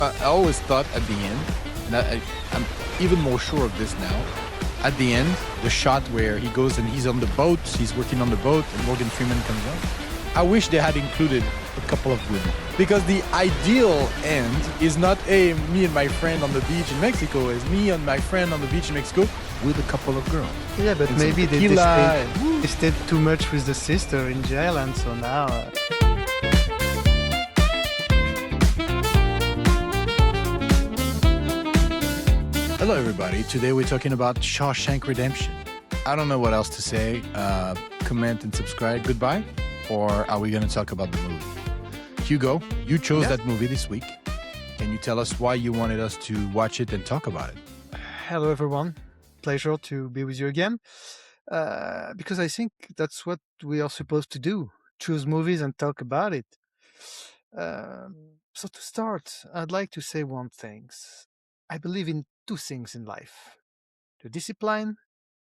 I always thought at the end, and I'm even more sure of this now, at the end, the shot where he goes and he's on the boat, he's working on the boat, and Morgan Freeman comes out. I wish they had included a couple of women. Because the ideal end is not, hey, me and my friend on the beach in Mexico, it's me and my friend on the beach in Mexico with a couple of girls. Yeah, but and maybe they stayed too much with the sister in jail, and so now... Hello, everybody. Today we're talking about Shawshank Redemption. I don't know what else to say. Comment and subscribe. Goodbye. Or are we going to talk about the movie? Hugo, you chose that movie this week. Can you tell us why you wanted us to watch it and talk about it? Hello, everyone. Pleasure to be with you again. Because I think that's what we are supposed to do. Choose movies and talk about it. So to start, I'd like to say one thing. I believe in two things in life. The discipline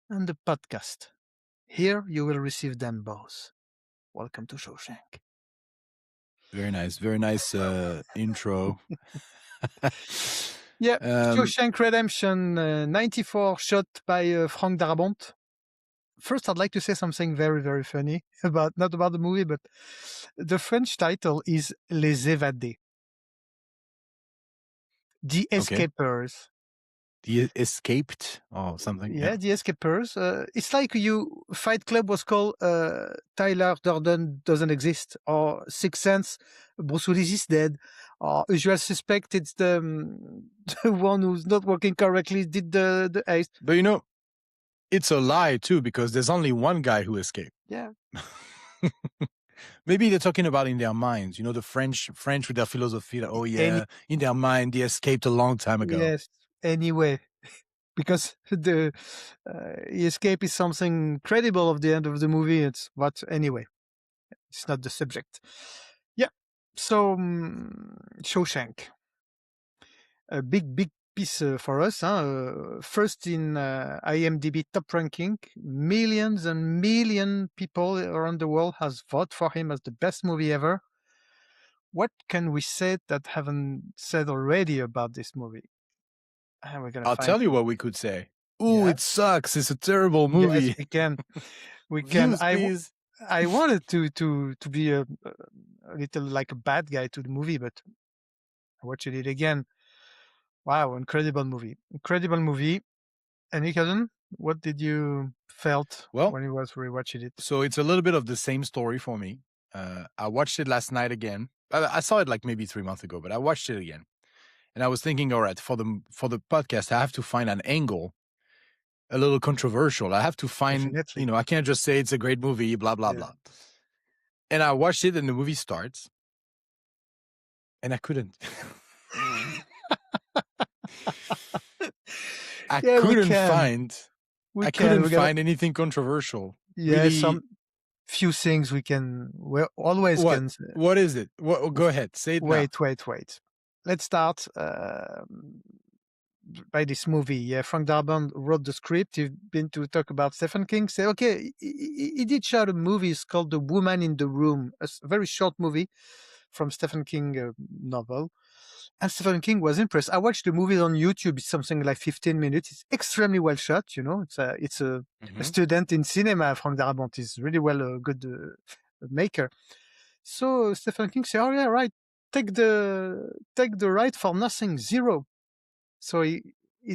and the podcast. Here you will receive them both. Welcome to Shawshank. Very nice intro. Yeah, Shawshank Redemption 94, shot by Frank Darabont. First, I'd like to say something very, very funny not about the movie, but the French title is Les Évadés. The Escapers. The Escaped or something. Yeah, The Escapers. It's like Fight Club was called Tyler Durden Doesn't Exist, or Sixth Sense, Bruce Willis is dead, or Usual Suspect, it's the one who's not working correctly, did the heist. But it's a lie too, because there's only one guy who escaped. Yeah. Maybe they're talking about in their minds, the French with their philosophy. That, in their mind, they escaped a long time ago. Yes. Anyway, because the escape is something credible of the end of the movie. But anyway, it's not the subject. Yeah. So Shawshank, a big piece for us. First in IMDb top ranking, millions and million people around the world has voted for him as the best movie ever. What can we say that haven't said already about this movie? I'll tell you what we could say. Ooh, It sucks. It's a terrible movie. Yes, we can. Views, please. I wanted to be a little like a bad guy to the movie, but I watched it again. Wow, incredible movie. And Nicolas, what did you felt when you was rewatching it? So it's a little bit of the same story for me. I watched it last night again. I saw it like maybe 3 months ago, but I watched it again. And I was thinking, all right, for the podcast, I have to find an angle, a little controversial. I have to find, Definitely. I can't just say it's a great movie, blah, blah, blah. And I watched it and the movie starts. And I couldn't. I couldn't find anything controversial. Yeah, really, some few things can say. What is it? Go ahead, say it now. Wait. Let's start by this movie. Yeah, Frank Darabont wrote the script. He's been to talk about Stephen King. Say, okay, he did shoot a movie. It's called The Woman in the Room, a very short movie from Stephen King novel. And Stephen King was impressed. I watched the movie on YouTube. It's something like 15 minutes. It's extremely well shot. It's a student in cinema. Frank Darabont is really a good maker. So Stephen King said, "Oh yeah, right. Take the right for nothing, zero." So he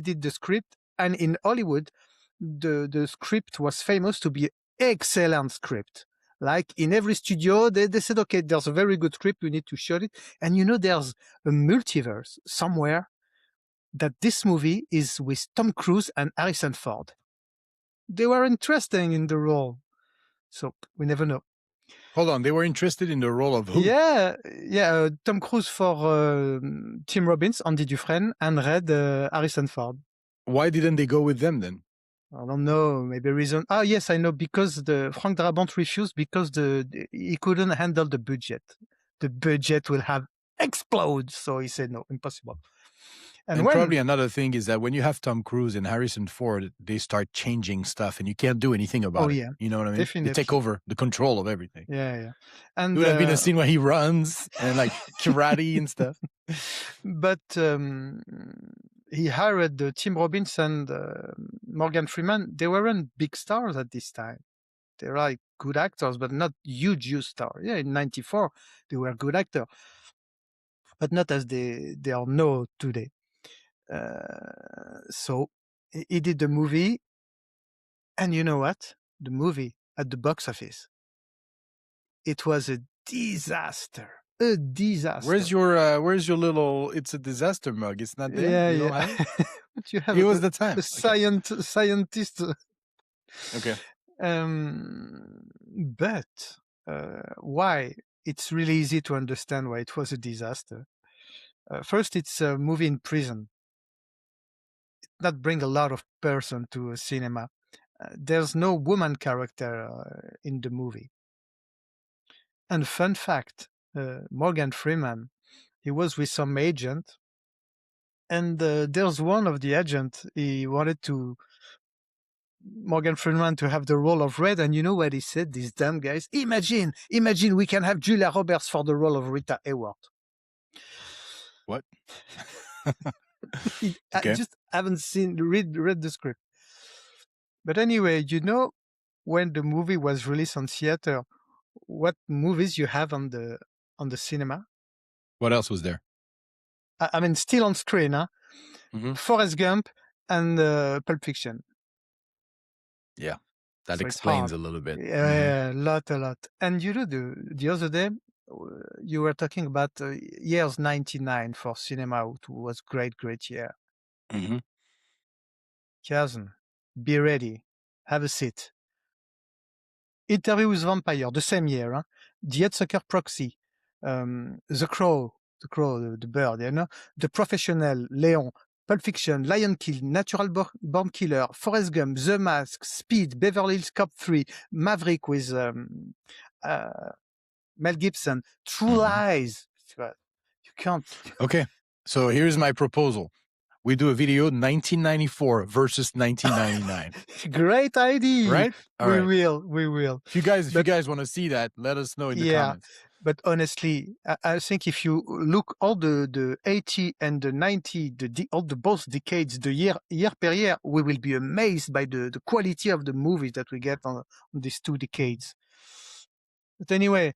did the script, and in Hollywood, the script was famous to be an excellent script. Like in every studio, they said, okay, there's a very good script, we need to shoot it. And there's a multiverse somewhere that this movie is with Tom Cruise and Harrison Ford. They were interested in the role. So we never know. Hold on, they were interested in the role of who? Yeah. Tom Cruise for Tim Robbins, Andy Dufresne, and Harrison Ford. Why didn't they go with them then? I don't know. Maybe reason. Oh yes, I know. Because Frank Darabont refused because he couldn't handle the budget. The budget will have explode. So he said no, impossible. And probably another thing is that when you have Tom Cruise and Harrison Ford, they start changing stuff and you can't do anything about it. Yeah, you know what I mean? definitely. They take over the control of everything. Yeah. And there would have been a scene where he runs and like karate and stuff. But he hired Tim Robbins and Morgan Freeman. They weren't big stars at this time. They were like good actors, but not huge stars. Yeah, in '94, they were good actors, but not as they are known today. So he did the movie, and you know what? The movie at the box office, it was a disaster. A disaster. Where's your little "It's a Disaster" mug? It's not there. Yeah, you don't have it? But you have It was the time. a scientist. Okay. But why? It's really easy to understand why it was a disaster. First, it's a movie in prison. That bring a lot of person to a cinema. There's no woman character in the movie. And fun fact, Morgan Freeman, he was with some agent, and there's one of the agent, he wanted to Morgan Freeman to have the role of Red, and you know what he said, these damn guys? Imagine we can have Julia Roberts for the role of Rita Hayworth. What? Okay. I just haven't read the script. But anyway, you know, when the movie was released on theater, what movies you have on the cinema? What else was there? I mean, still on screen, huh? Mm-hmm. Forrest Gump and Pulp Fiction. Yeah, that so explains a little bit. Yeah, a lot. And you know, the other day, you were talking about years 99 for cinema. It was great year. Mm-hmm. Cousin, be ready. Have a seat. Interview with Vampire, the same year. Huh? The Headsucker Proxy, The Crow, the bird, you know, The Professional, Leon, Pulp Fiction, Lion King, Natural Born Killer, Forrest Gump, The Mask, Speed, Beverly Hills Cop 3, Maverick with Mel Gibson, True Lies. You can't. Okay, so here's my proposal. We do a video 1994 versus 1999. Great idea. Right? We will. If you guys want to see that, let us know in the comments. But honestly, I think if you look all the 80 and the 90, all the both decades, the year per year, we will be amazed by the quality of the movies that we get on these 2 decades. But anyway,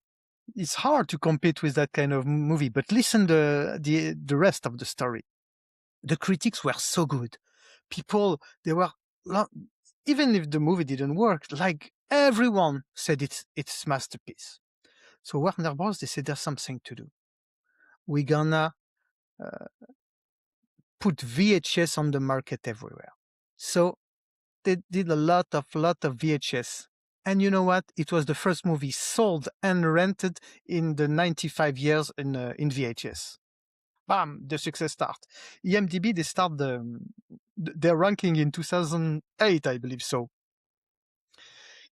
it's hard to compete with that kind of movie. But listen the rest of the story. The critics were so good. People, they were, even if the movie didn't work, like everyone said it's masterpiece. So Warner Bros., they said there's something to do. We're gonna put VHS on the market everywhere. So they did a lot of VHS. And you know what? It was the first movie sold and rented in the 95 years in VHS. Bam, the success start. IMDb, they start their ranking in 2008, I believe so.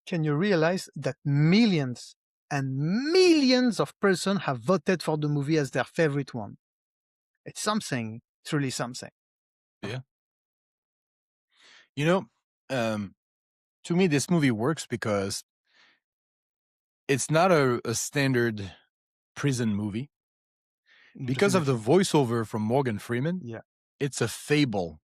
Can you realize that millions and millions of persons have voted for the movie as their favorite one? It's something, truly something. Yeah. You know, to me, this movie works because it's not a standard prison movie. Because of the voiceover from Morgan Freeman, it's a fable.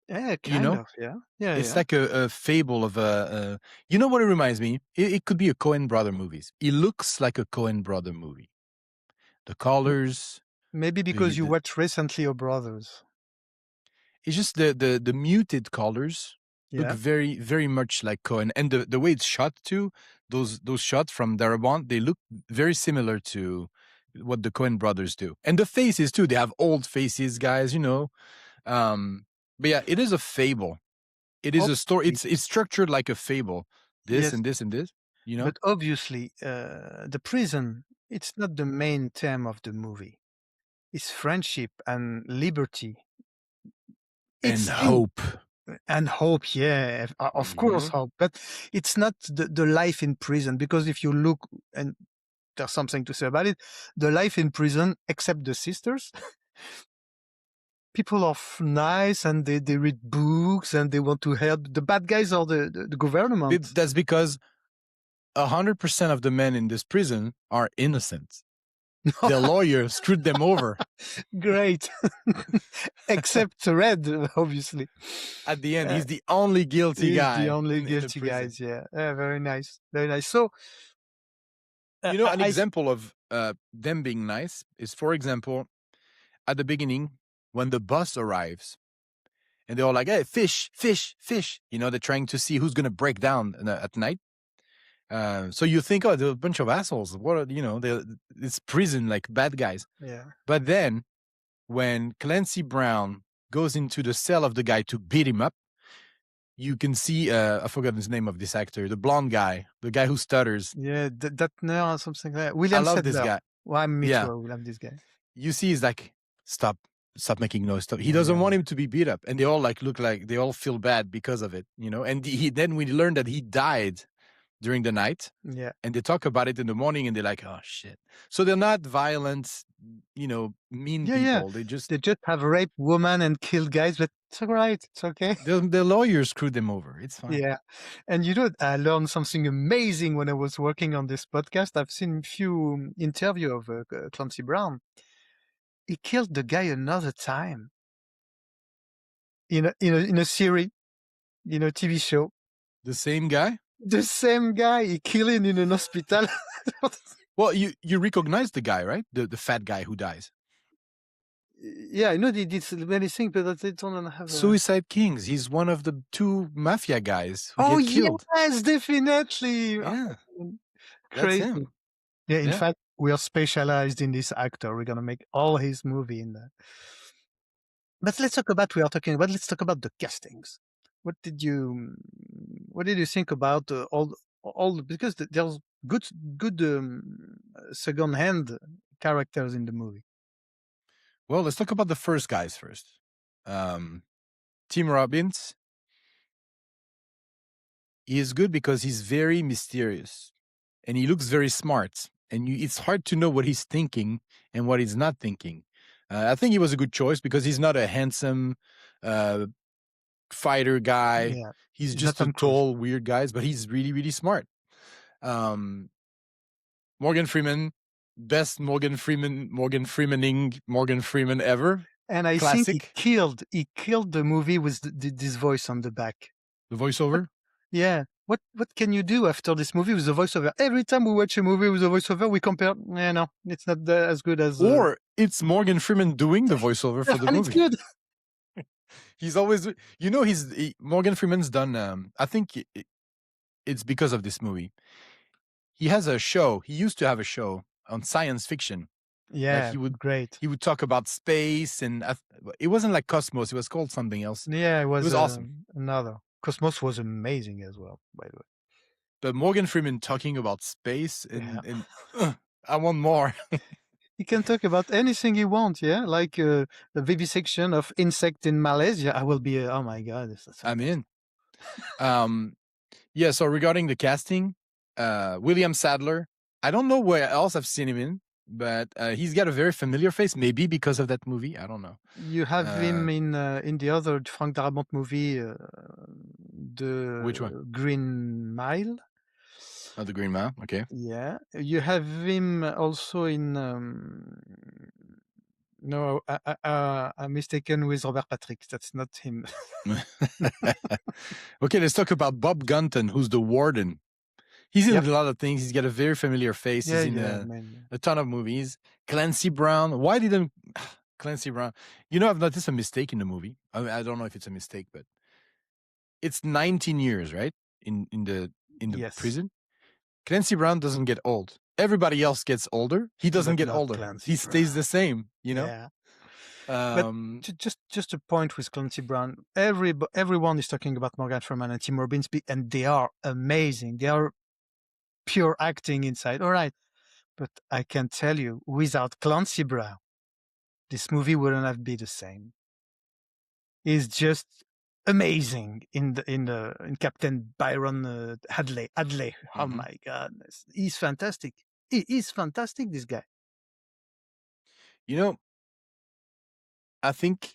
Yeah, kind of, yeah. It's like a fable of a you know what it reminds me? It could be a Coen brother movies. It looks like a Coen brother movie. The colors. Maybe because you watched recently your Brothers. It's just the muted colors look very, very much like Coen. And the way it's shot too, those shots from Darabont, they look very similar to what the Coen brothers do. And the faces too, they have old faces, guys, you know. But yeah, it is a fable. It is a story. It's structured like a fable. This and this and this, you know. But obviously, the prison, it's not the main theme of the movie. It's friendship and liberty. And hope. And hope, yeah. Of course, hope. But it's not the life in prison, because if you look, and there's something to say about it, the life in prison, except the sisters, people are nice and they read books and they want to help. The bad guys are the government. That's because 100% of the men in this prison are innocent. The lawyer screwed them over. Great. Except Red, obviously. At the end, he's the only guilty He's guy. the only in the guilty prison. guys, yeah. Very nice. Very nice. So, You know, an example of them being nice is, for example, at the beginning, when the bus arrives, and they're all like, hey, fish, fish, fish. You know, they're trying to see who's going to break down at night. So you think, oh, they're a bunch of assholes. What are, you know, it's prison, like bad guys. yeah. But then when Clancy Brown goes into the cell of the guy to beat him up, you can see, I forgot his name of this actor, the blonde guy, the guy who stutters. Yeah, that or something like that. William I love Sadler. this guy. Well, me Yeah. too. I love this guy. You see, he's like, stop making noise. Stop. He doesn't want him to be beat up. And they all like look like they all feel bad because of it, you know? And then we learned that he died during the night. Yeah. And they talk about it in the morning and they're like, oh shit. So they're not violent, you know, mean people. Yeah. They just have raped women and killed guys, but it's all right. It's okay. the lawyers screwed them over. It's fine. Yeah. And you know, I learned something amazing when I was working on this podcast. I've seen a few interview of Clancy Brown. He killed the guy another time in a series, TV show. The same guy? The same guy he killed him in an hospital. Well, you recognize the guy, right? The fat guy who dies. Yeah, I know they did many things, but they don't have Suicide Kings. He's one of the 2 mafia guys who get killed. Yes, definitely. Yeah. Crazy. That's him. Yeah, in Yeah. fact, we are specialized in this actor. We're gonna make all his movie in there. But let's talk about the castings. What did you think about all because there's good second hand characters in the movie. Well, let's talk about the first guys first. Tim Robbins. He is good because he's very mysterious and he looks very smart. And it's hard to know what he's thinking and what he's not thinking. I think he was a good choice because he's not a handsome fighter guy. Yeah, he's just a tall, weird guy, but he's really, really smart. Morgan Freeman, best Morgan Freeman ever. And I Classic. think he killed the movie with this voice on the back. The voiceover? Yeah. What can you do after this movie with the voiceover? Every time we watch a movie with a voiceover, we compare. No, it's not as good as. Or it's Morgan Freeman doing the voiceover for the and movie. It's good. He's always, Morgan Freeman's done. I think it's because of this movie. He has a show. He used to have a show on science fiction. Yeah, He would talk about space, and it wasn't like Cosmos. It was called something else. Yeah, it was awesome. Another Cosmos was amazing as well, by the way. But Morgan Freeman talking about space, and I want more. He can talk about anything he wants, yeah? Like the vivisection of insect in Malaysia. I will be, oh my God. I'm in. Yeah, so regarding the casting, William Sadler, I don't know where else I've seen him in, but he's got a very familiar face, maybe because of that movie. I don't know. You have him in the other Frank Darabont movie, Which one? Green Mile. Oh, the Green Mile. Okay. Yeah, you have him also in. No, I'm mistaken with Robert Patrick. That's not him. Okay, let's talk about Bob Gunton, who's the Warden. He's in a lot of things. He's got a very familiar face. He's in a ton of movies. Clancy Brown. Why didn't Clancy Brown? I've noticed a mistake in the movie. I don't know if it's a mistake, but it's 19 years, right? In the prison. Clancy Brown doesn't get old. Everybody else gets older. He doesn't get older. He stays the same, Yeah. But just a point with Clancy Brown. Everyone is talking about Morgan Freeman and Tim Robbins, and they are amazing. They are pure acting inside. All right. But I can tell you, without Clancy Brown, this movie wouldn't have been the same. He's just amazing in Captain Byron Hadley. Mm-hmm. Oh my goodness, he's fantastic. He is fantastic, this guy. I think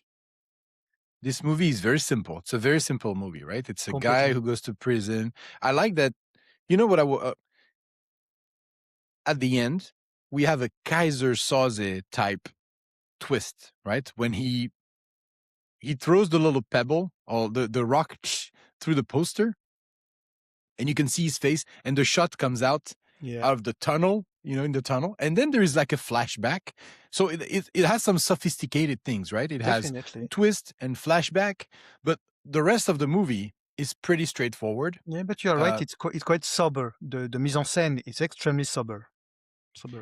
This movie is very simple. It's a very simple movie, right? It's a guy Completely. who goes to prison. I like that. You know what at the end, we have a Kaiser Soze type twist, right? When he throws the little pebble or the rock through the poster, and you can see his face, and the shot comes out Yeah. of the tunnel, in the tunnel, and then there is like a flashback. So it has some sophisticated things, right? It has Definitely. twist and flashback, but the rest of the movie is pretty straightforward. Yeah, but you are right. It's quite sober. The mise en scène is extremely sober.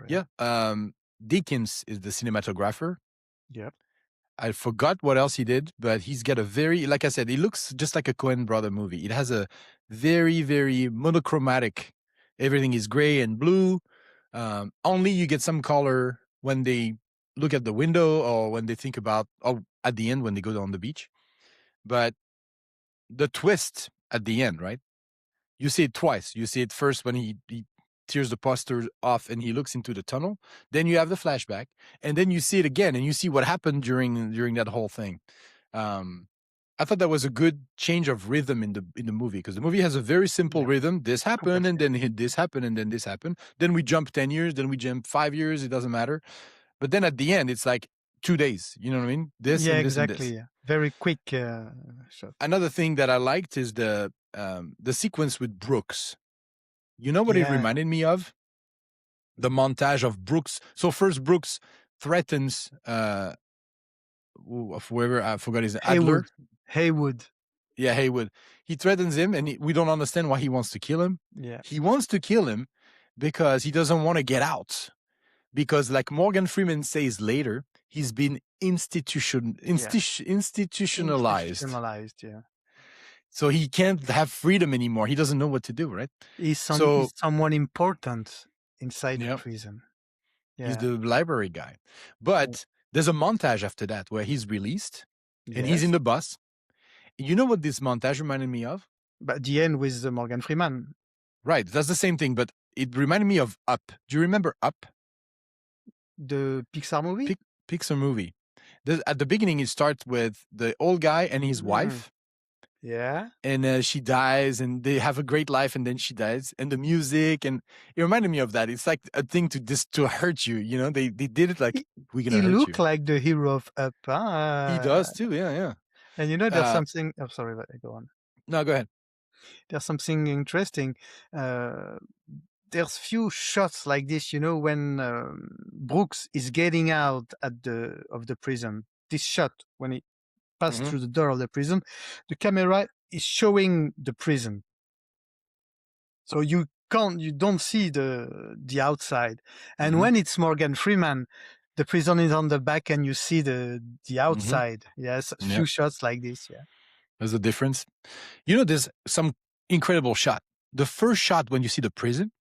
Yeah. Deakins is the cinematographer. Yeah. I forgot what else he did, but he's got a very, like I said, it looks just like a Coen brother movie. It has a very, very monochromatic. Everything is gray and blue. Only you get some color when they look at the window or when they think about, or at the end when they go on the beach. But the twist at the end, right? You see it twice. You see it first when he tears the poster off and he looks into the tunnel. Then you have the flashback, and then you see it again, and you see what happened during that whole thing. I thought that was a good change of rhythm in the movie, because the movie has a very simple rhythm. This happened, and then this happened, and then this happened. Then we jump 10 years, then we jump 5 years. It doesn't matter. But then at the end, it's like 2 days. You know what I mean? This Yeah, and this and exactly. this. Yeah. Very quick shot. Another thing that I liked is the sequence with Brooks. You know what it Yeah. reminded me of? The montage of Brooks. So first Brooks threatens of whoever, I forgot his name, Adler. Haywood. Yeah, Haywood. He threatens him, and we don't understand why he wants to kill him. Yeah. He wants to kill him because he doesn't want to get out. Because, like Morgan Freeman says later, he's been institutionalized. Institutionalized, yeah. So he can't have freedom anymore. He doesn't know what to do, right? He's someone important inside the prison. Yeah. He's the library guy. But there's a montage after that where he's released, and he's in the bus. You know what this montage reminded me of? But the end with Morgan Freeman. Right. That's the same thing, but it reminded me of Up. Do you remember Up? The Pixar movie? Pixar movie. At the beginning, it starts with the old guy and his wife. Yeah. And she dies, and they have a great life, and then she dies. And the music, and it reminded me of that. It's like a thing to hurt you. You know, they did it like, we're going to hurt you. He looked like the hero of Up. He does too, yeah. And there's something... Oh, sorry, go on. No, go ahead. There's something interesting. There's few shots like this, when Brooks is getting out of the prison. This shot, when he passed through the door of the prison, the camera is showing the prison. So you don't see the outside. And when it's Morgan Freeman, the prison is on the back and you see the outside. Yes, a few shots like this, yeah. There's a difference. There's some incredible shot. The first shot when you see the prison,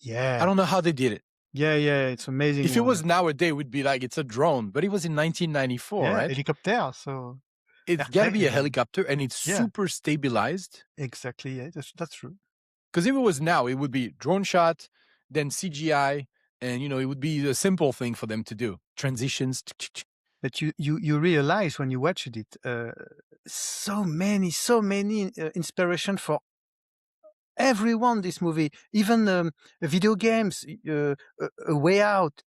I don't know how they did it. Yeah, it's amazing. If it was nowadays, it would be like it's a drone, but it was in 1994, right? Helicopter, so... It's got to be a helicopter, and it's super stabilized. Exactly, yeah, that's true. Because if it was now, it would be drone shot, then CGI, and, it would be a simple thing for them to do. Transitions. But you realize when you watched it, so many inspiration for everyone, this movie. Even video games, A Way Out.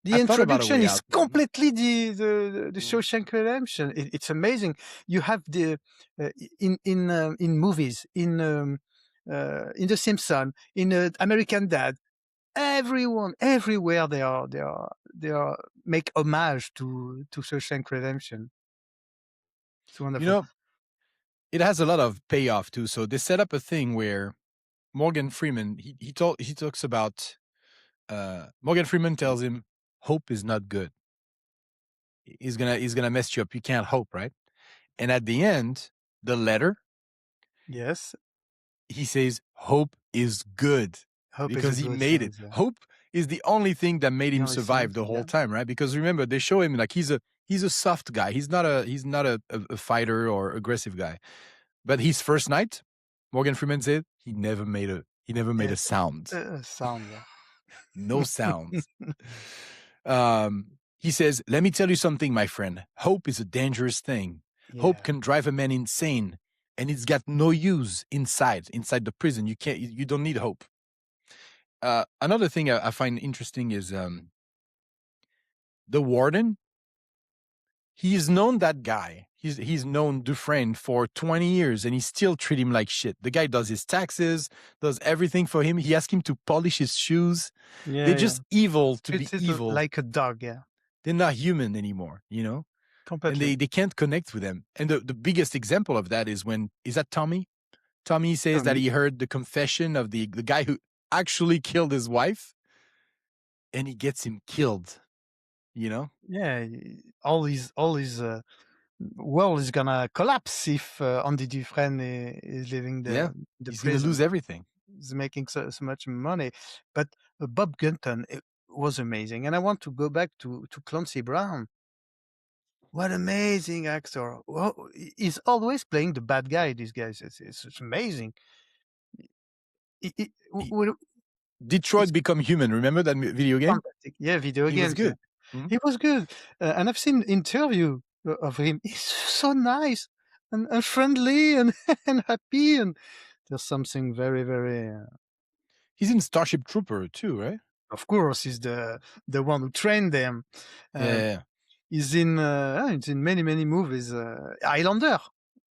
The introduction is completely the Shawshank Redemption. It's amazing. You have the in movies, in The Simpsons, in American Dad. Everywhere they are make homage to Shawshank Redemption. It's wonderful. It has a lot of payoff too. So they set up a thing where Morgan Freeman he talks about Morgan Freeman tells him hope is not good. He's gonna mess you up. You can't hope, right? And at the end, the letter. Yes. He says hope is good. Because he made it. Yeah. Hope is the only thing that made him survive the whole time, right? Because remember, they show him like he's a soft guy. He's not a fighter or aggressive guy. But his first night, Morgan Freeman said he never made a sound. Sound, yeah. No sounds. He says, "Let me tell you something, my friend. Hope is a dangerous thing. Hope Yeah. can drive a man insane, and it's got no use inside the prison. You don't need hope. Another thing I find interesting is the warden. He's known that guy. He's known Dufresne for 20 years, and he still treat him like shit. The guy does his taxes, does everything for him. He asks him to polish his shoes. Yeah, They're yeah. just evil to be Treats it evil. like a dog, yeah. They're not human anymore, and Completely. they can't connect with them. And the biggest example of that is is that Tommy? Tommy says that he heard the confession of the guy who actually killed his wife, and he gets him killed, Yeah, all his world is gonna collapse if Andy Dufresne is leaving the He's going to prison. lose everything. He's making so much money. But Bob Gunton, it was amazing. And I want to go back to Clancy Brown. What amazing actor. Well, he's always playing the bad guy, these guys. It's amazing. Detroit Become Human. Remember that video game? Fantastic. Yeah, video He was games. Yeah. good. Mhm. He was good. And I've seen interview of him. He's so nice and friendly and, and happy. And there's something very, very... He's in Starship Trooper too, right? Of course, he's the one who trained them. Yeah. He's in many movies. Highlander.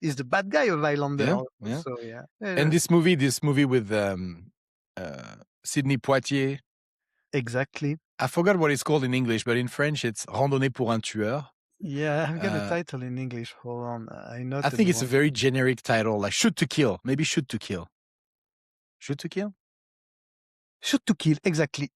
He's the bad guy of Highlander. Yeah. So yeah. And this movie with Sidney Poitier. Exactly. I forgot what it's called in English, but in French it's Randonnée pour un tueur. Yeah, I've got a title in English. Hold on. I think it's a very generic title, like Shoot to Kill. Maybe Shoot to Kill. Shoot to Kill? Shoot to Kill, exactly.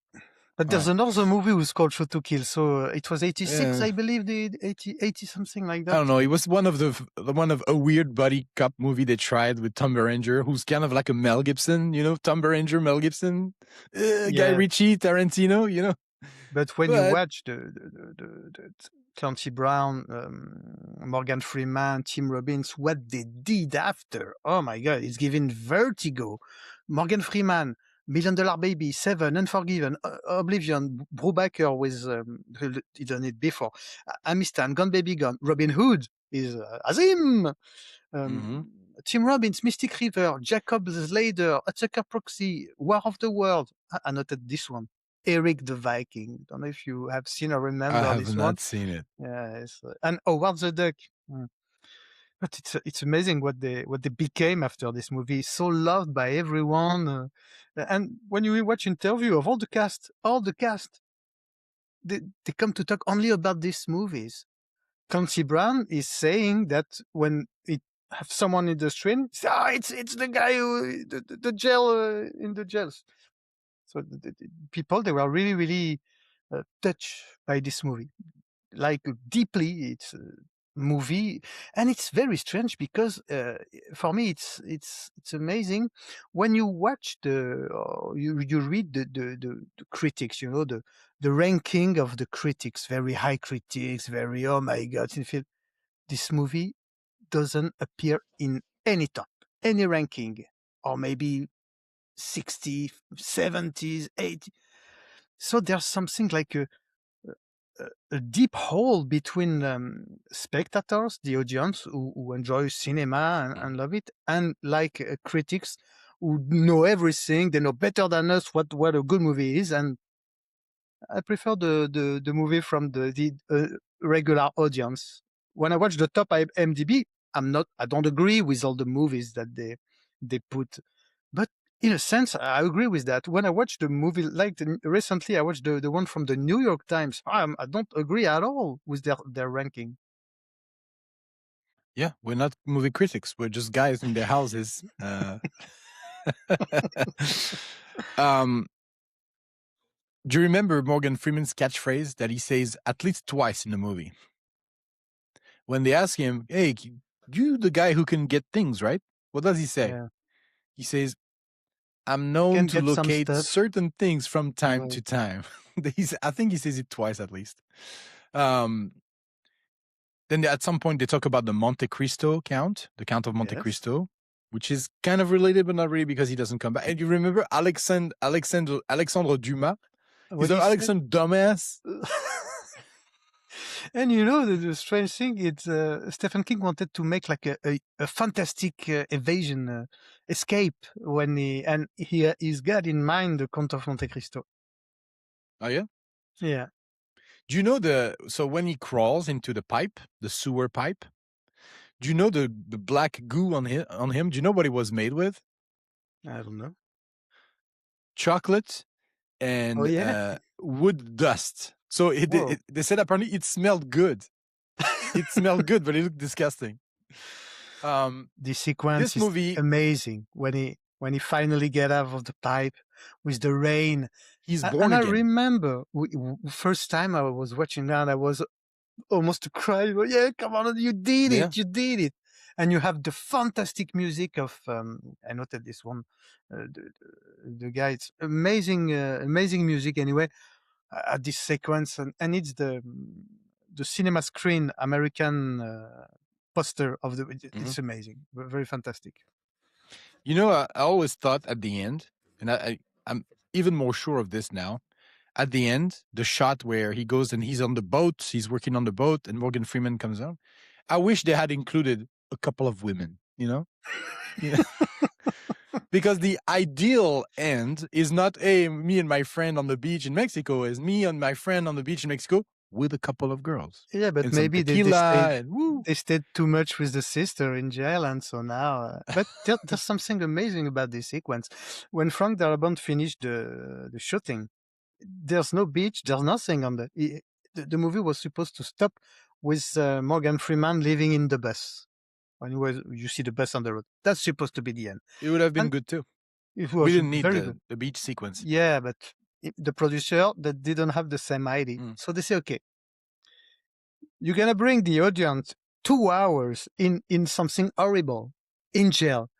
But there's another movie who's called Shoot to Kill. So it was 86, I believe, the 80 something like that. I don't know. It was one of a weird buddy cop movie they tried with Tom Berenger, who's kind of like a Mel Gibson, Tom Berenger, Mel Gibson, Guy Ritchie, Tarantino, But when you watch the Clancy Brown, Morgan Freeman, Tim Robbins, what they did after, oh my God, it's giving vertigo. Morgan Freeman, $1 Million Baby, Seven, Unforgiven, Oblivion, Brubaker with he done it before, Amistan, Gone Baby Gone, Robin Hood is Azim, Tim Robbins, Mystic River, Jacob Slater, Attacker Proxy, War of the World. I noted this one. Eric the Viking. Don't know if you have seen or remember this one. I have not seen it. Yeah, and Howard the Duck. But it's amazing what they became after this movie. So loved by everyone. And when you watch interview of all the cast, they come to talk only about these movies. Clancy Brown is saying that when it have someone in the stream, it's the guy who the jail in the jails. So the people, they were really, really touched by this movie, like deeply. It's a movie, and it's very strange because for me, it's amazing when you watch you read the critics, the ranking of the critics, very high critics, very, oh my God, this movie doesn't appear in any top, any ranking, or maybe 60, 70s, 80. So there's something like a deep hole between spectators, the audience who enjoy cinema and love it, and like critics who know everything. They know better than us what a good movie is. And I prefer the movie from the regular audience. When I watch the top IMDb, I don't agree with all the movies that they put, but in a sense, I agree with that. When I watched the movie, like recently, I watched the one from the New York Times. I don't agree at all with their ranking. Yeah, we're not movie critics. We're just guys in their houses. Do you remember Morgan Freeman's catchphrase that he says at least twice in the movie? When they ask him, hey, you the guy who can get things, right? What does he say? Yeah. He says, I'm known to locate certain things from time to time. I think he says it twice at least. Then at some point they talk about the Monte Cristo count, the Count of Monte Cristo, which is kind of related, but not really because he doesn't come back. And you remember Alexandre Dumas? He's an Alexandre Dumbass. And you know, the strange thing, it's Stephen King wanted to make like a fantastic evasion escape he's got in mind the Count of Monte Cristo. Oh yeah. Yeah. Do you know so when he crawls into the pipe, the sewer pipe, do you know the black goo on him? Do you know what it was made with? I don't know. Chocolate Oh and yeah. wood dust. So Whoa. they said apparently it smelled good. It smelled good, but it looked disgusting. The sequence This is movie, amazing when he finally get out of the pipe with the rain. he's born And I again. remember first time I was watching that, I was almost to cry. Yeah, come on, you did Yeah. it, you did it. And you have the fantastic music of I noted this one, the guy. It's amazing, amazing music. Anyway, at this sequence, and it's the cinema screen American poster of the. It's amazing, very fantastic. You know, I always thought at the end, and I'm even more sure of this now. At the end, the shot where he goes and he's on the boat, he's working on the boat, and Morgan Freeman comes out. I wish they had included a couple of women, you know? Yeah. Because the ideal end is not, hey, me and my friend on the beach in Mexico, is me and my friend on the beach in Mexico with a couple of girls. Yeah, but And some maybe tequila and woo. they stayed too much with the sister in jail, and so now. But there's something amazing about this sequence. When Frank Darabont finished the shooting, there's no beach, there's nothing on the movie was supposed to stop with Morgan Freeman living in the bus. When you see the bus on the road, that's supposed to be the end. It would have been And good too. it We was didn't need very good. the beach sequence. Yeah, but the producer that didn't have the same idea, so they say, okay, you're gonna bring the audience 2 hours in something horrible in jail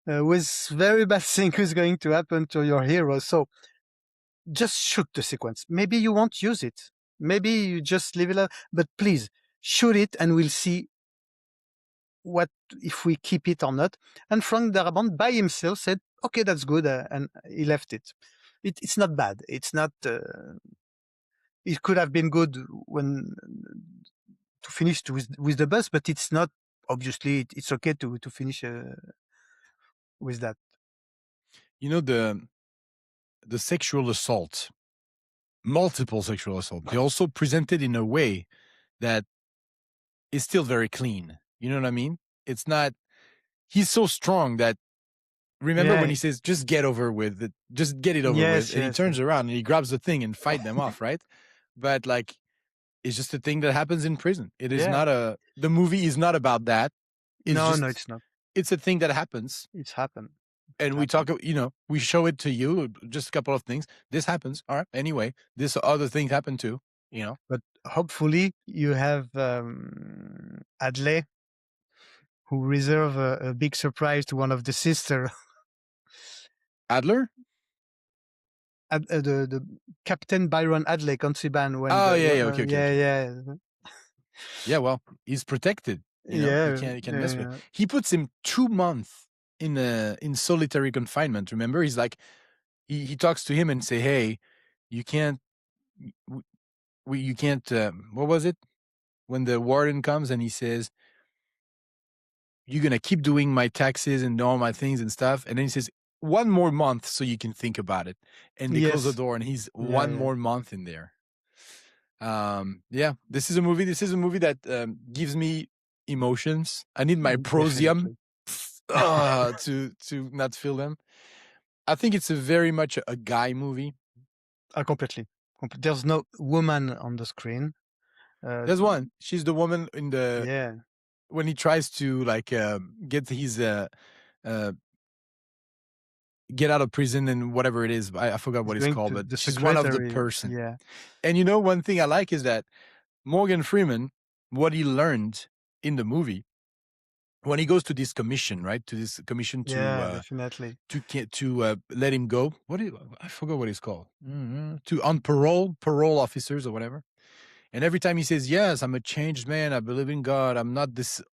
with very bad thing is going to happen to your hero. So just shoot the sequence. Maybe you won't use it. Maybe you just leave it out, but please shoot it and we'll see what if we keep it or not. And Frank Darabont by himself said, okay, that's good. And he left it. It's not bad. It's not, it could have been good when to finish with the bus, but it's not. Obviously, it's okay to finish with that. You know, the sexual assault, multiple sexual assault, they also presented in a way that is still very clean. You know what I mean? It's not, he's so strong that, remember when he says, just get over with it, just get it over with. And he turns around and he grabs the thing and fight them off, right? But like, it's just a thing that happens in prison. It is not the movie is not about that. It's no, just, no, it's not. It's a thing that happens. It's happened. And we talk, you know, we show it to you, just a couple of things. This happens. All right. Anyway, this other things happen too, you know. But hopefully you have Adley, who reserve a big surprise to one of the sister. Adler? The Captain Byron Adley, Clancy Brown. Okay. Yeah. Yeah, well, he's protected. You know, you can't mess with. He puts him 2 months in solitary confinement. Remember, he's like, he talks to him and say, hey, you can't, you can't. What was it? When the warden comes and he says, you're gonna keep doing my taxes and all my things and stuff, and then he says, 1 more month so you can think about it. And they close the door, and he's one more month in there. Yeah, this is a movie that gives me emotions. I need my Prosium to not feel them. I think it's a very much a guy movie. Completely. There's no woman on the screen. There's one. She's the woman in the when he tries to like get his get out of prison and whatever it is. I forgot what it's called, but she's one of the person. Yeah. And you know, one thing I like is that Morgan Freeman, what he learned in the movie, when he goes to this commission, right? To this commission to definitely to let him go. I forgot what it's called. To on parole officers or whatever. And every time he says, yes, I'm a changed man. I believe in God. I'm not this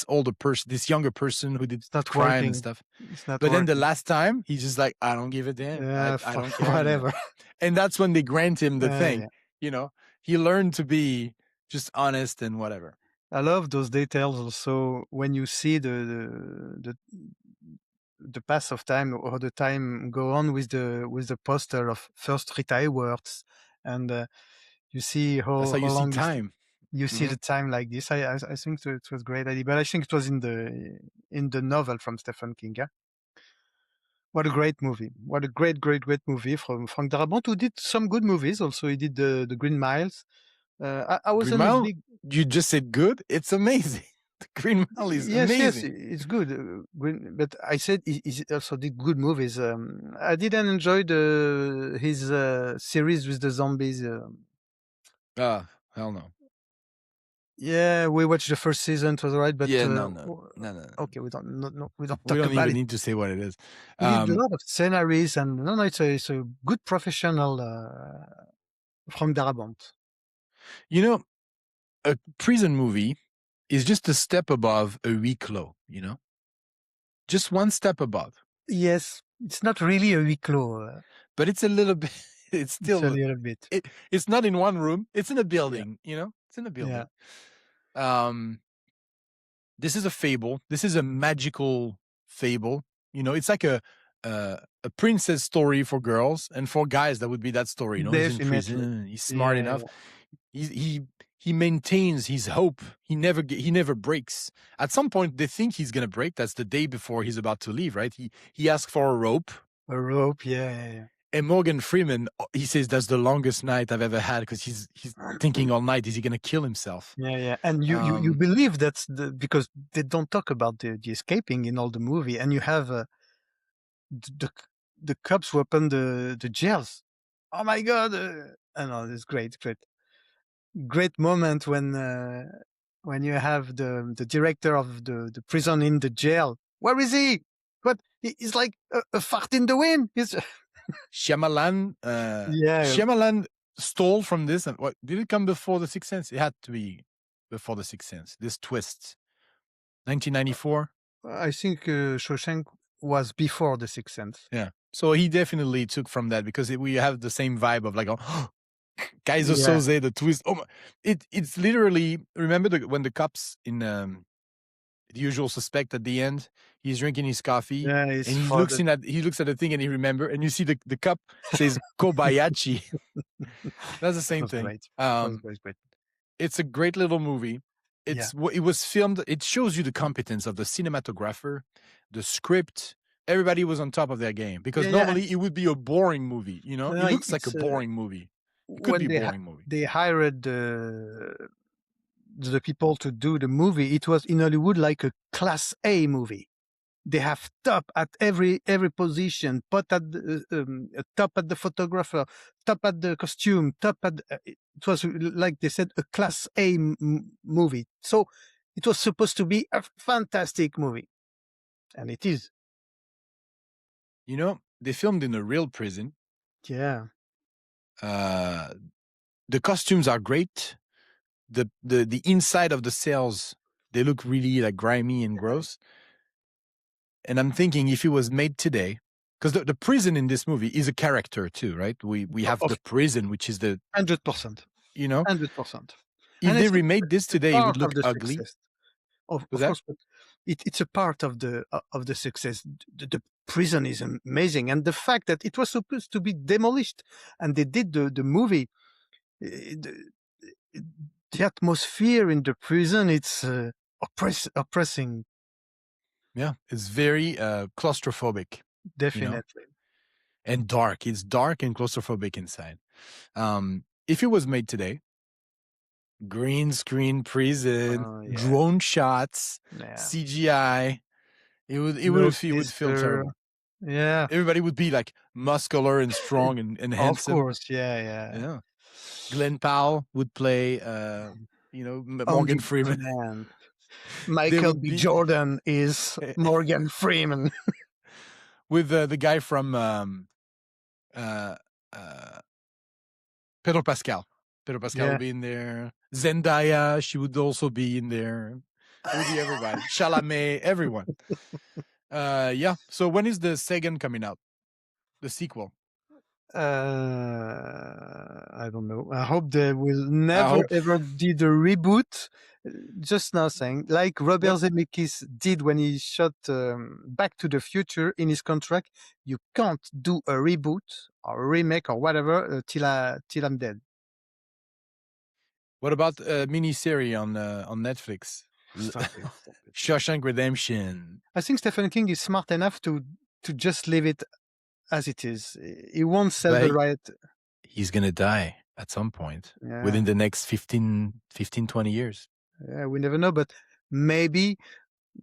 older person, this younger person who did crime and stuff. But then the last time, he's just like, I don't give a damn. I don't care. Whatever. And that's when they grant him the thing. You know, he learned to be just honest and whatever. I love those details also when you see the pass of time or the time go on with the poster of first retire words, and you see That's how how you see long time. you see Mhm. the time like this. I think so it was a great idea, but I think it was in the novel from Stephen King. Yeah? What a great movie! What a great movie from Frank Darabont, who did some good movies. Also, he did the Green Miles. I Green wasn't a Mile, big. you just said good. It's amazing. The Green Mile is Yes, amazing. it's good. But I said he also did good movies. I didn't enjoy his series with the zombies. Ah, hell no. Yeah, we watched the first season. It was alright, but Yeah, no. okay, we don't We talk don't about even it. need to say what it is. He did a Um, lot of scenaries, and no, it's a good professional from Darabont. you know, a prison movie is just a step above a week low, just one step above. Yes, it's not really a huis clos. But it's a little bit, it's It's a still, little bit. it's not in one room. It's in a Yeah, building, it's in a yeah. building. Um, this is a fable. This is a magical fable. It's like a princess story for girls, and for guys that would be that story. He's in Definitely. prison. He's smart Yeah, enough. yeah. He maintains his hope. He never breaks. At some point, they think he's gonna break. That's the day before he's about to leave, right? He asks for a rope. A rope. Yeah. And Morgan Freeman, he says that's the longest night I've ever had because he's thinking all night, is he gonna kill himself? Yeah. And you Um, believe that's because they don't talk about the escaping in all the movie, and you have the the cops who open the jails. Oh my God! I know it's great moment when you have the director of the prison in the jail. Where is he? What? He's like a fart in the wind. He's Shyamalan, yeah. Shyamalan stole from this, and what did it come before The Sixth Sense? It had to be before The Sixth Sense. This twist, 1994. I think Shawshank was before The Sixth Sense. Yeah, so he definitely took from that because we have the same vibe of like, oh, Kaiser Yeah. Soze, the twist. Oh, it's literally, remember when the cops in The Usual Suspect at the end, he's drinking his coffee Yeah, it's and he for looks the in at he looks at the thing and he remember, and you see the cup says Kobayashi. That's the It same was thing. great. It was great. It's a great little movie. Yeah. It was filmed. It shows you the competence of the cinematographer, the script. Everybody was on top of their game because Yeah. And normally it would be a boring movie. It looks like a it's boring movie. It could be when a boring movie. they hired the people to do the movie, it was in Hollywood like a class A movie. They have top at every position, top at the photographer, top at the costume, top at it was like they said a class A movie. So it was supposed to be a fantastic movie, and it is. They filmed in a real prison. Yeah, Uh, the costumes are great. The inside of the cells, they look really like grimy and gross. And I'm thinking if it was made today, because the prison in this movie is a character too, right? We have of the prison, which is 100%, you know, 100%, if and I they think remade this it's today, it would part look of the ugly. success. Was Of that? course, but it's a part of the success. The prison is amazing, and the fact that it was supposed to be demolished, and they did the movie. The, the atmosphere in the prison, it's oppressing. Yeah, it's very claustrophobic, Definitely. and dark. It's dark and claustrophobic inside. If it was made today, green screen prison, Yeah. drone shots, Yeah. CGI, No it would feel sister. terrible. Yeah. Everybody would be like muscular and strong and Of handsome. course. Yeah. Yeah. Glenn Powell would play, Morgan Freeman. Undisputed. There Michael would B. be Jordan is Morgan Freeman. with the guy from uh, uh, Pedro Pascal. Pedro Pascal Yeah. would be in there. Zendaya, she would also be in there. It would be everybody. Chalamet, everyone. Yeah. So when is the second coming out? The sequel? I don't know. I hope they will never hope- ever did a reboot. Just now saying, like Robert What Zemeckis did when he shot Back to the Future in his contract, you can't do a reboot or a remake or whatever till I'm dead. What about a miniseries on Netflix? Stop it. Stop it. Shawshank Redemption. I think Stephen King is smart enough to just leave it as it is. He won't sell the But right. he's gonna die at some point Yeah. within the next 15, 20 years. Yeah, we never know, but maybe,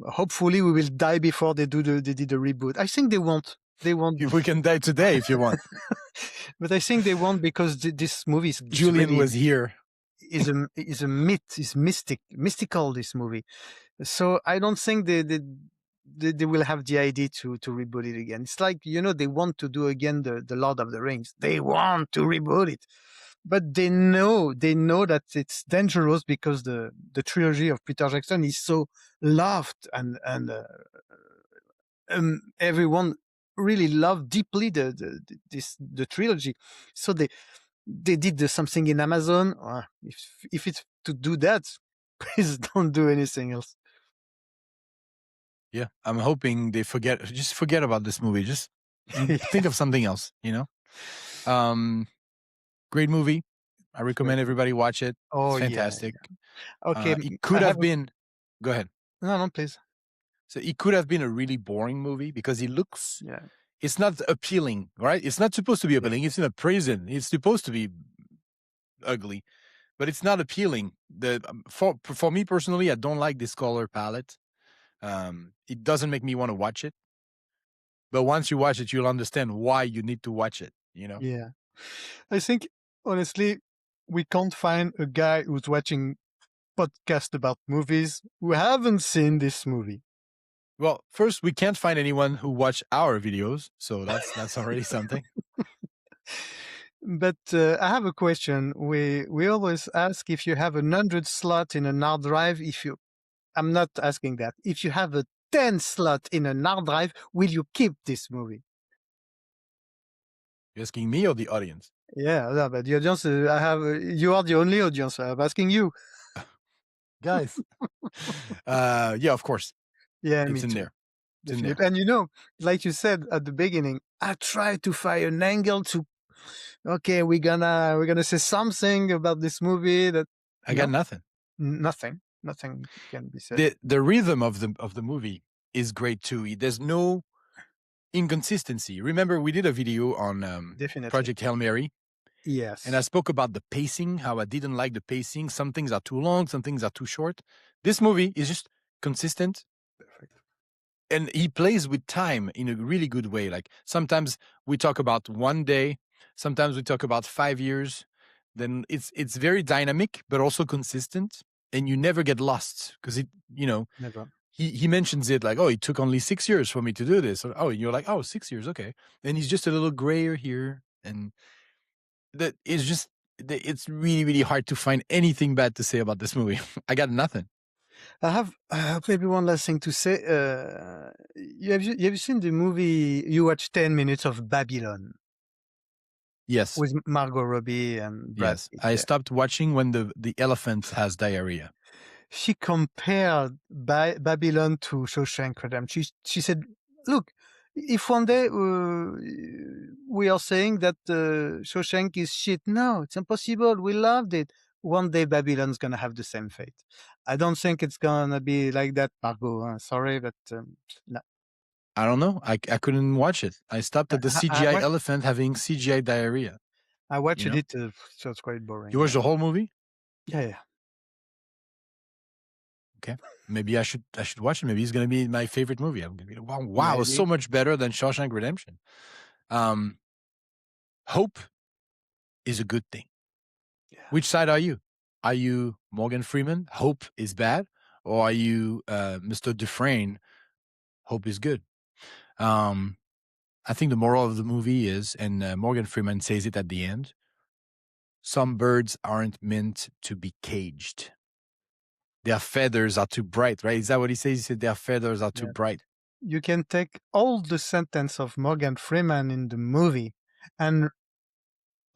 hopefully, we will die before they did the reboot. I think they won't. They won't. We can die today if you want. But I think they won't because this movie is Julian really was here. is a myth. Is mystical. This movie. So I don't think they will have the idea to reboot it again. It's like, they want to do again the Lord of the Rings. They want to reboot it, but they know that it's dangerous because the trilogy of Peter Jackson is so loved and everyone really loved deeply the trilogy. So they did something in Amazon. If it's to do that, please don't do anything else. Yeah, I'm hoping they just forget about this movie. Just think of something else, Great movie. I recommend everybody watch it. Oh, it's fantastic. Yeah. Okay. It could have been. Go ahead. No, please. So it could have been a really boring movie because it looks. Yeah. It's not appealing, right? It's not supposed to be appealing. It's in a prison. It's supposed to be ugly, but it's not appealing. For me personally, I don't like this color palette. It doesn't make me want to watch it. But once you watch it, you'll understand why you need to watch it. Yeah. I think, honestly, we can't find a guy who's watching podcast about movies who haven't seen this movie. Well, first, we can't find anyone who watch our videos, so that's already something. But I have a question. We always ask if you have a 100 slot in an hard drive. I'm not asking that. If you have a 10 slot in an hard drive, will you keep this movie? You're asking me or the audience? Yeah, but the audience, you are the only audience. I'm asking you. Guys. Yeah, of course. Yeah, it's me in too. there. It's in Definitely. there. And like you said at the beginning, I try to find an angle to, okay, we're gonna say something about this movie that I got nothing. Nothing can be said. The rhythm of the movie is great too. There's no inconsistency. Remember, we did a video on Definitely. Project Hail Mary. Yes. And I spoke about the pacing, how I didn't like the pacing. Some things are too long, some things are too short. This movie is just consistent. Perfect. And he plays with time in a really good way. Like sometimes we talk about one day, sometimes we talk about 5 years. Then it's very dynamic, but also consistent. And you never get lost because Never. He mentions it like, oh, it took only 6 years for me to do this. Oh, you're like, oh, 6 years, okay. And he's just a little grayer here, and that is just. It's really, really hard to find anything bad to say about this movie. I got nothing. I have maybe one last thing to say. Have you seen the movie? You watched 10 Minutes of Babylon? Yes. With Margot Robbie and Brad Pitt. I stopped watching when the elephant has diarrhea. She compared Babylon to Shawshank Redemption. She said, look, if one day we are saying that Shawshank is shit, no, it's impossible. We loved it. One day Babylon's going to have the same fate. I don't think it's going to be like that, Margot. Sorry, but no. I don't know. I couldn't watch it. I stopped at the CGI elephant having CGI diarrhea. I watched it, so it's quite boring. You watched the whole movie? Yeah. Okay. Maybe I should watch it. Maybe it's going to be my favorite movie. I'm going to be wow, it's so much better than Shawshank Redemption. Hope is a good thing. Yeah. Which side are you? Are you Morgan Freeman? Hope is bad? Or are you Mr. Dufresne? Hope is good. I think the moral of the movie is, and Morgan Freeman says it at the end, some birds aren't meant to be caged. Their feathers are too bright, right? Is that what he says? He said their feathers are too bright. You can take all the sentence of Morgan Freeman in the movie and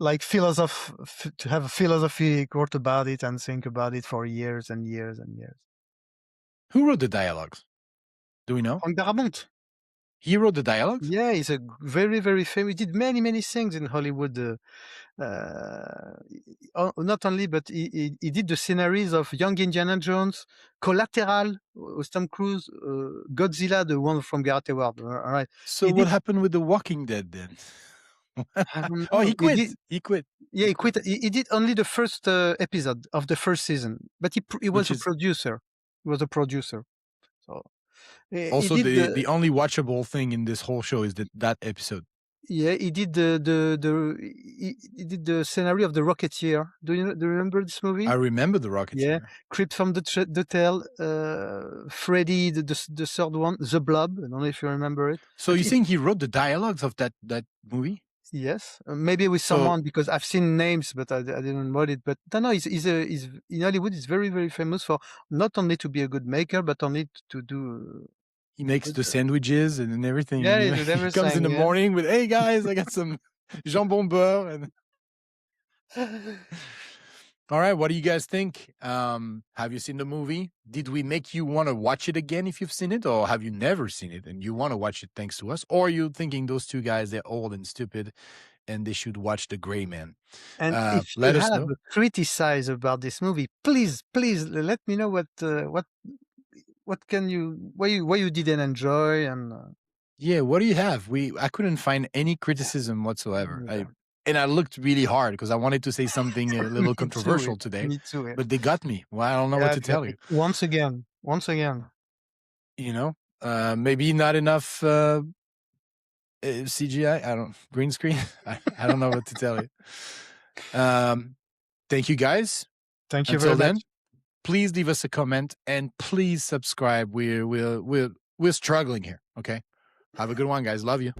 like to have a philosophy quote about it and think about it for years and years and years. Who wrote the dialogues? Do we know? Frank Darabont. He wrote the dialogues? Yeah, he's a very, very famous. He did many, many things in Hollywood. Not only, but he did the scenaries of Young Indiana Jones, Collateral with Tom Cruise, Godzilla, the one from Gareth Edwards. All right. So what happened with The Walking Dead then? I don't Oh, know. he quit. He quit. Yeah, he quit. He did only the first episode of the first season, but he was a producer. He was a producer. So also, he did the only watchable thing in this whole show is that episode. Yeah, he did he did the scenario of the Rocketeer. Do you remember this movie? I remember the Rocketeer. Yeah, Crypt from the Tail, Freddy, the third one, The Blob. I don't know if you remember it. So you think he wrote the dialogues of that movie? Yes, maybe with someone, because I've seen names, but I didn't know it. But no, he's in Hollywood. He's very, very famous for not only to be a good maker, but only to do. He makes the sandwiches and everything. Yeah, he comes in the morning with, "Hey guys, I got some jambon beurre." And all right, what do you guys think? Have you seen the movie? Did we make you want to watch it again if you've seen it, or have you never seen it and you want to watch it thanks to us? Or are you thinking those two guys, they're old and stupid and they should watch The Gray Man? And if let you us have know. criticize about this movie, please let me know what can you why you didn't enjoy, and yeah, what do you have? I couldn't find any criticism whatsoever. And I looked really hard because I wanted to say something a little controversial today. Me too. But they got me. Well, I don't know what to tell you. Once again. You know, maybe not enough CGI. Green screen. I don't know what to tell you. Thank you guys. Thank you very much. Please leave us a comment and please subscribe. We're struggling here. Okay. Have a good one, guys. Love you.